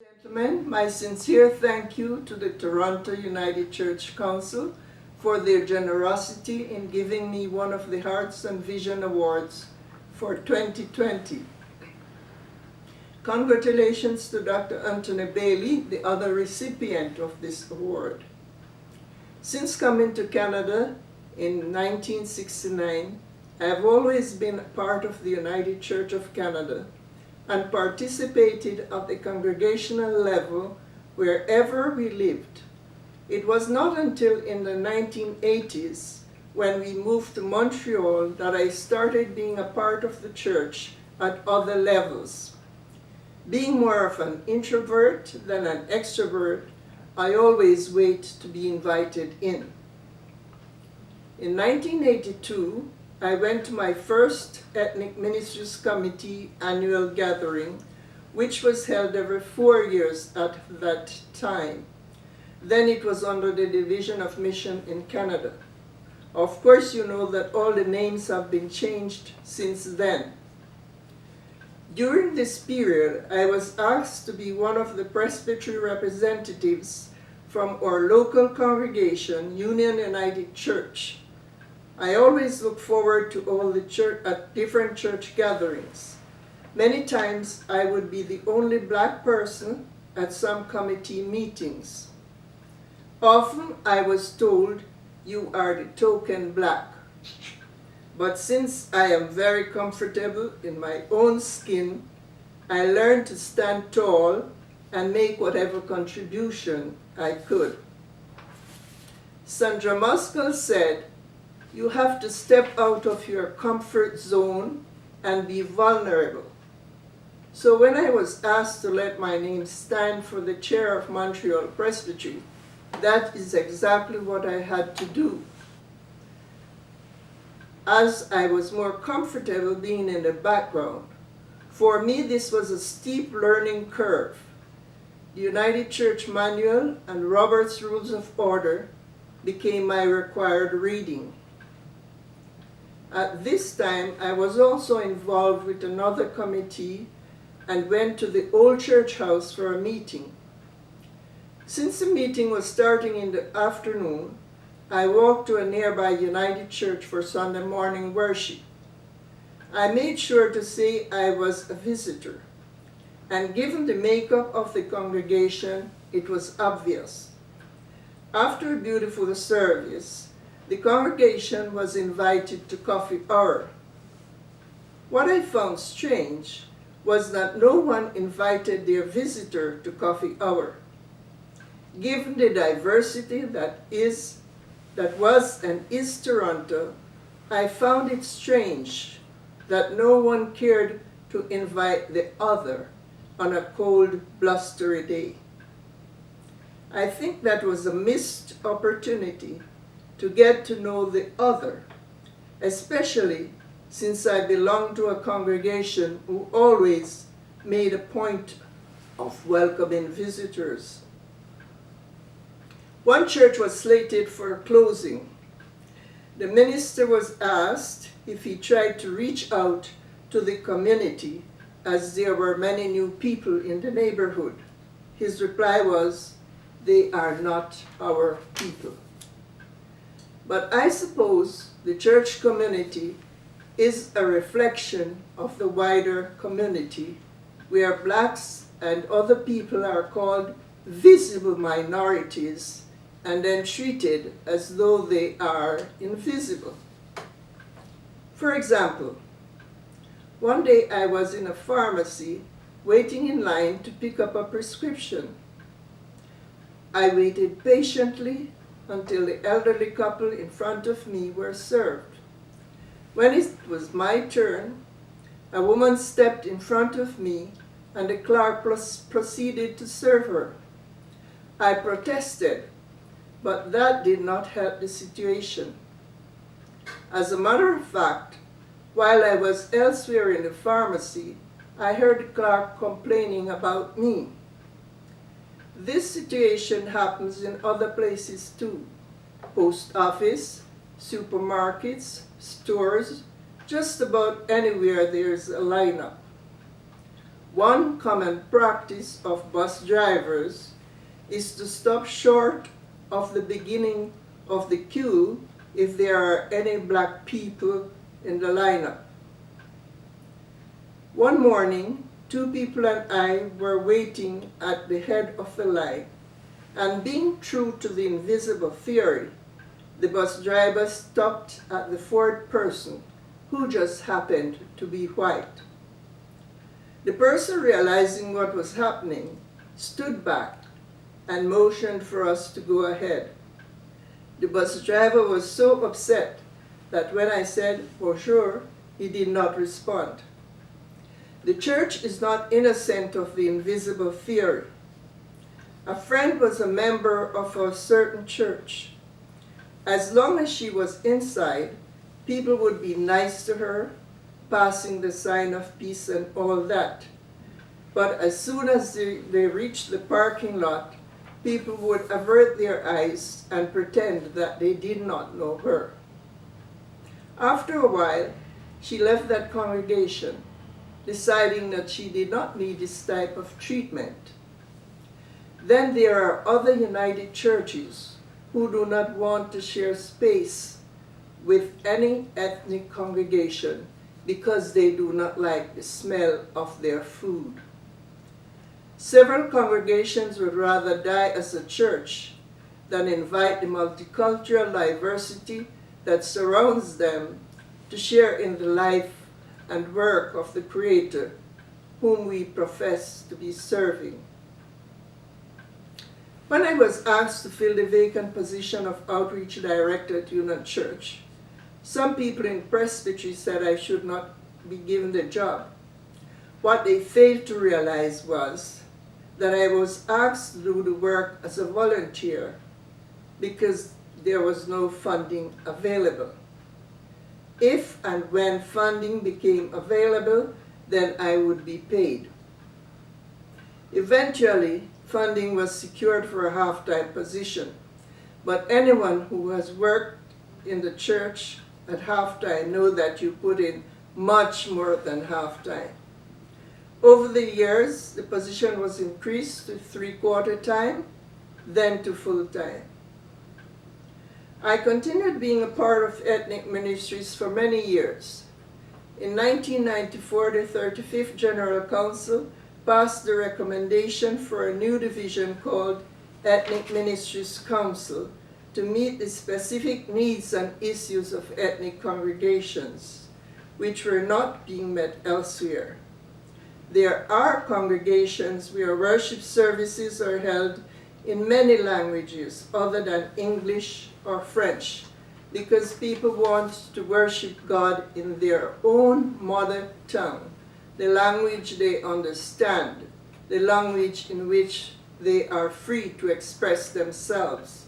Gentlemen, my sincere thank you to the Toronto United Church Council for their generosity in giving me one of the Hearts and Vision Awards for 2020. Congratulations to Dr. Anthony Bailey, the other recipient of this award. Since coming to Canada in 1969, I have always been a part of the United Church of Canada and participated at the congregational level wherever we lived. It was not until in the 1980s, when we moved to Montreal, that I started being a part of the church at other levels. Being more of an introvert than an extrovert, I always wait to be invited in. In 1982, I went to my first Ethnic Ministries Committee annual gathering, which was held every 4 years at that time. Then it was under the Division of Mission in Canada. Of course, you know that all the names have been changed since then. During this period, I was asked to be one of the presbytery representatives from our local congregation, Union United Church. I always look forward to all the different church gatherings. Many times I would be the only black person at some committee meetings. Often I was told, "You are the token black." But since I am very comfortable in my own skin, I learned to stand tall and make whatever contribution I could. Sandra Muskell said, "You have to step out of your comfort zone and be vulnerable." So when I was asked to let my name stand for the chair of Montreal Presbytery, that is exactly what I had to do. As I was more comfortable being in the background, for me this was a steep learning curve. The United Church Manual and Robert's Rules of Order became my required reading. At this time, I was also involved with another committee and went to the old church house for a meeting. Since the meeting was starting in the afternoon, I walked to a nearby United Church for Sunday morning worship. I made sure to say I was a visitor, and given the makeup of the congregation, it was obvious. After a beautiful service, the congregation was invited to coffee hour. What I found strange was that no one invited their visitor to coffee hour. Given the diversity that was and is Toronto, I found it strange that no one cared to invite the other on a cold, blustery day. I think that was a missed opportunity to get to know the other, especially since I belong to a congregation who always made a point of welcoming visitors. One church was slated for closing. The minister was asked if he tried to reach out to the community as there were many new people in the neighborhood. His reply was, "They are not our people." But I suppose the church community is a reflection of the wider community, where blacks and other people are called visible minorities and then treated as though they are invisible. For example, one day I was in a pharmacy waiting in line to pick up a prescription. I waited patiently until the elderly couple in front of me were served. When it was my turn, a woman stepped in front of me and the clerk proceeded to serve her. I protested, but that did not help the situation. As a matter of fact, while I was elsewhere in the pharmacy, I heard the clerk complaining about me. This situation happens in other places too. Post office, supermarkets, stores, just about anywhere there's a lineup. One common practice of bus drivers is to stop short of the beginning of the queue if there are any black people in the lineup. One morning, two people and I were waiting at the head of the line, and being true to the invisible theory, the bus driver stopped at the fourth person, who just happened to be white. The person, realizing what was happening, stood back and motioned for us to go ahead. The bus driver was so upset that when I said, "Bonjour," he did not respond. The church is not innocent of the invisible theory. A friend was a member of a certain church. As long as she was inside, people would be nice to her, passing the sign of peace and all that. But as soon as they reached the parking lot, people would avert their eyes and pretend that they did not know her. After a while, she left that congregation, deciding that she did not need this type of treatment. Then there are other United Churches who do not want to share space with any ethnic congregation because they do not like the smell of their food. Several congregations would rather die as a church than invite the multicultural diversity that surrounds them to share in the life and work of the Creator, whom we profess to be serving. When I was asked to fill the vacant position of Outreach Director at Union Church, some people in presbytery said I should not be given the job. What they failed to realize was that I was asked to do the work as a volunteer because there was no funding available. If and when funding became available, then I would be paid. Eventually, funding was secured for a half-time position, but anyone who has worked in the church at half-time knows that you put in much more than half-time. Over the years, the position was increased to three-quarter time, then to full-time. I continued being a part of ethnic ministries for many years. In 1994, the 35th General Council passed the recommendation for a new division called Ethnic Ministries Council to meet the specific needs and issues of ethnic congregations, which were not being met elsewhere. There are congregations where worship services are held in many languages other than English or French, because people want to worship God in their own mother tongue, the language they understand, the language in which they are free to express themselves,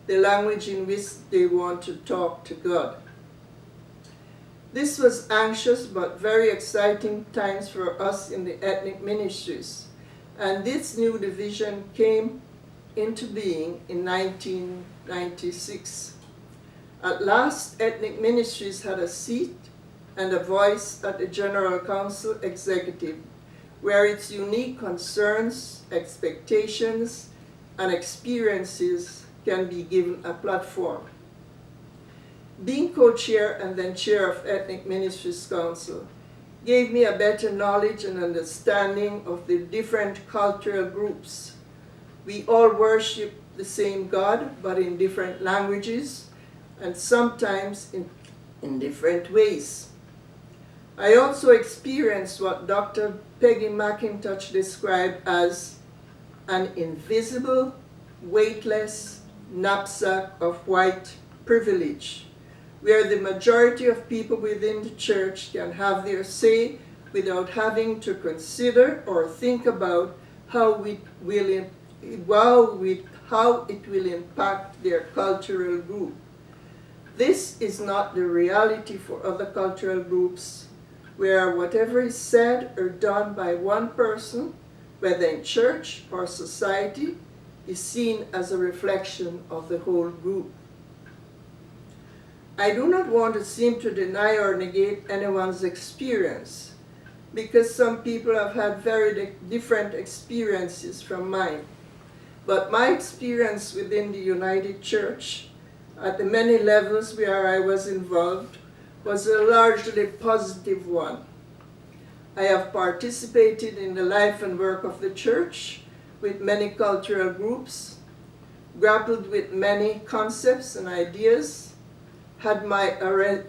the language in which they want to talk to God. This was anxious but very exciting times for us in the ethnic ministries, and this new division came into being in 1996. At last, ethnic ministries had a seat and a voice at the General Council Executive, where its unique concerns, expectations, and experiences can be given a platform. Being co-chair and then chair of Ethnic Ministries Council gave me a better knowledge and understanding of the different cultural groups. We all worship the same God, but in different languages and sometimes in different ways. I also experienced what Dr. Peggy McIntosh described as an invisible, weightless knapsack of white privilege, where the majority of people within the church can have their say without having to consider or think about how it will impact their cultural group. This is not the reality for other cultural groups, where whatever is said or done by one person, whether in church or society, is seen as a reflection of the whole group. I do not want to seem to deny or negate anyone's experience, because some people have had very different experiences from mine. But my experience within the United Church, at the many levels where I was involved, was a largely positive one. I have participated in the life and work of the church with many cultural groups, grappled with many concepts and ideas, had my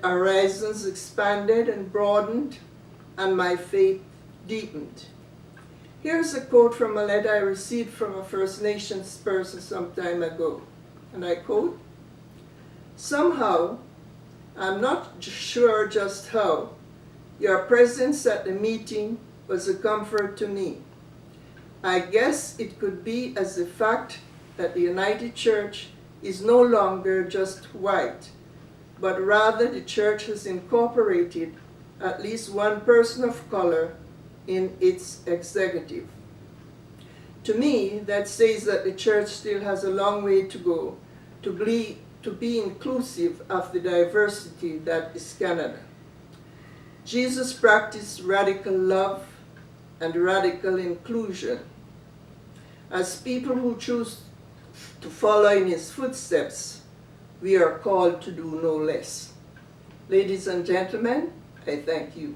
horizons expanded and broadened, and my faith deepened. Here's a quote from a letter I received from a First Nations person some time ago, and I quote, "Somehow, I'm not sure just how, your presence at the meeting was a comfort to me. I guess it could be as the fact that the United Church is no longer just white, but rather the church has incorporated at least one person of color in its executive." To me, that says that the church still has a long way to go to be inclusive of the diversity that is Canada. Jesus practiced radical love and radical inclusion. As people who choose to follow in his footsteps, we are called to do no less. Ladies and gentlemen, I thank you.